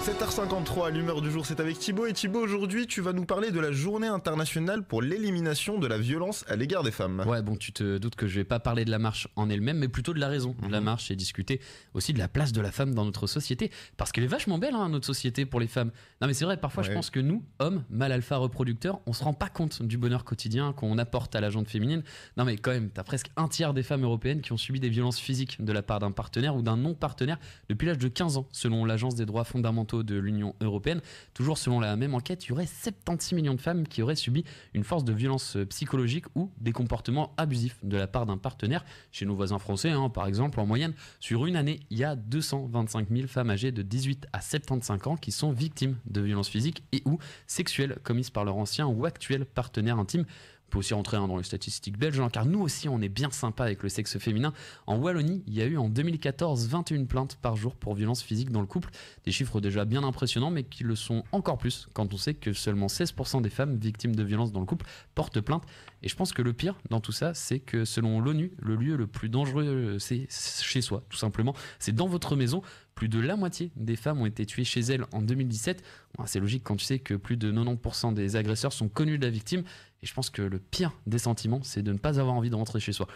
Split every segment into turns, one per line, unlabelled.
7h53, l'humeur du jour, c'est avec Thibaut. Et Thibaut, aujourd'hui, tu vas nous parler de la journée internationale pour l'élimination de la violence à l'égard des femmes.
Ouais, bon, tu te doutes que je vais pas parler de la marche en elle-même, mais plutôt de la raison de la marche et discuter aussi de la place de la femme dans notre société. Parce qu'elle est vachement belle, hein, notre société, pour les femmes. Non, mais c'est vrai, parfois, je pense que nous, hommes, mâles alpha reproducteurs, on se rend pas compte du bonheur quotidien qu'on apporte à la gente féminine. Non, mais quand même, t'as presque un tiers des femmes européennes qui ont subi des violences physiques de la part d'un partenaire ou d'un non-partenaire depuis l'âge de 15 ans, selon l'Agence des droits fondamentaux de l'Union européenne. Toujours selon la même enquête, il y aurait 76 millions de femmes qui auraient subi une force de violence psychologique ou des comportements abusifs de la part d'un partenaire. Chez nos voisins français, par exemple, en moyenne, sur une année, il y a 225 000 femmes âgées de 18 à 75 ans qui sont victimes de violences physiques et ou sexuelles commises par leur ancien ou actuel partenaire intime. On peut aussi rentrer dans les statistiques belges, car nous aussi on est bien sympa avec le sexe féminin. En Wallonie, il y a eu en 2014 21 plaintes par jour pour violences physiques dans le couple. Des chiffres déjà bien impressionnants, mais qui le sont encore plus quand on sait que seulement 16% des femmes victimes de violences dans le couple portent plainte. Et je pense que le pire dans tout ça, c'est que selon l'ONU, le lieu le plus dangereux, c'est chez soi, tout simplement. C'est dans votre maison. Plus de la moitié des femmes ont été tuées chez elles en 2017. Bon, c'est logique quand tu sais que plus de 90% des agresseurs sont connus de la victime. Et je pense que le pire des sentiments, c'est de ne pas avoir envie de rentrer chez soi.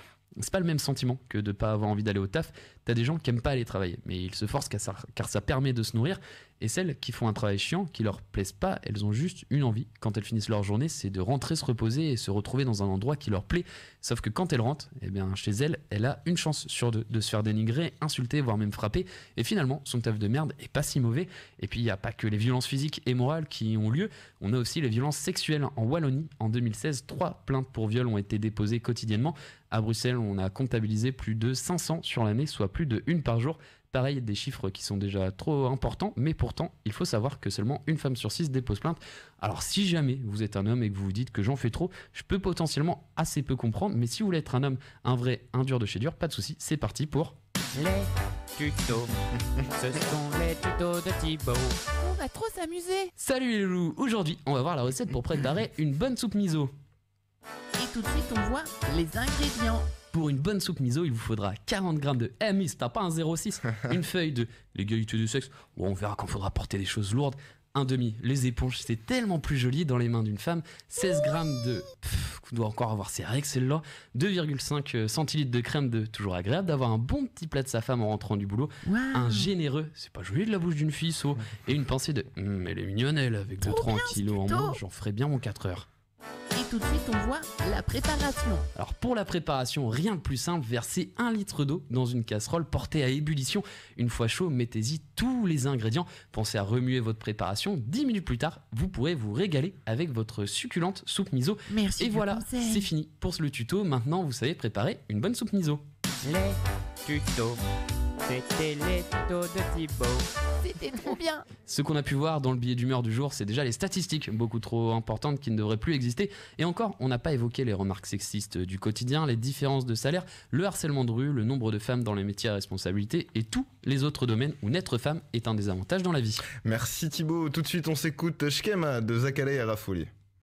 C'est pas le même sentiment que de pas avoir envie d'aller au taf. T'as des gens qui aiment pas aller travailler, mais ils se forcent car ça permet de se nourrir. Et celles qui font un travail chiant, qui leur plaisent pas, elles ont juste une envie. Quand elles finissent leur journée, c'est de rentrer se reposer et se retrouver dans un endroit qui leur plaît. Sauf que quand elles rentrent, chez elle, elle a une chance sur deux de se faire dénigrer, insulter, voire même frapper. Et finalement, son taf de merde est pas si mauvais. Et puis il y a pas que les violences physiques et morales qui ont lieu. On a aussi les violences sexuelles. En Wallonie, en 2016, 3 plaintes pour viol ont été déposées quotidiennement. À Bruxelles, on a comptabilisé plus de 500 sur l'année, soit plus de une par jour. Pareil, des chiffres qui sont déjà trop importants, mais pourtant, il faut savoir que seulement une femme sur 6 dépose plainte. Alors si jamais vous êtes un homme et que vous vous dites que j'en fais trop, je peux potentiellement assez peu comprendre, mais si vous voulez être un homme, un vrai, un dur de chez dur, pas de souci, c'est parti pour...
Les tutos, ce sont les tutos de Thibaut.
On va trop s'amuser.
Salut les loups, aujourd'hui on va voir la recette pour préparer une bonne soupe miso.
Et tout de suite on voit les ingrédients.
Pour une bonne soupe miso, il vous faudra 40 g de miss, t'as pas un 0,6, une feuille de l'égalité du sexe, on verra quand faudra porter des choses lourdes, un demi, les éponges, c'est tellement plus joli dans les mains d'une femme, 16 g de... on doit encore avoir ses règles celle-là, 2,5 centilitres de crème de... toujours agréable d'avoir un bon petit plat de sa femme en rentrant du boulot, un généreux, c'est pas joli de la bouche d'une fille, so, et une pensée de... elle est mignonne elle, avec 2-3 kilos en moins, j'en ferai bien mon 4 heures.
Et tout de suite, on voit la préparation.
Alors pour la préparation, rien de plus simple, versez 1 litre d'eau dans une casserole portée à ébullition. Une fois chaud, mettez-y tous les ingrédients. Pensez à remuer votre préparation. 10 minutes plus tard, vous pourrez vous régaler avec votre succulente soupe miso.
Merci.
Et voilà, c'est fini pour le tuto. Maintenant, vous savez préparer une bonne soupe miso.
Les tutos, c'était les tutos de Thibaut.
C'était trop bien.
Ce qu'on a pu voir dans le billet d'humeur du jour, c'est déjà les statistiques beaucoup trop importantes qui ne devraient plus exister. Et encore, on n'a pas évoqué les remarques sexistes du quotidien, les différences de salaire, le harcèlement de rue, le nombre de femmes dans les métiers à responsabilité et tous les autres domaines où n'être femme est un désavantage dans la vie.
Merci Thibaut, tout de suite on s'écoute Shkema de Zakale et Raffouli.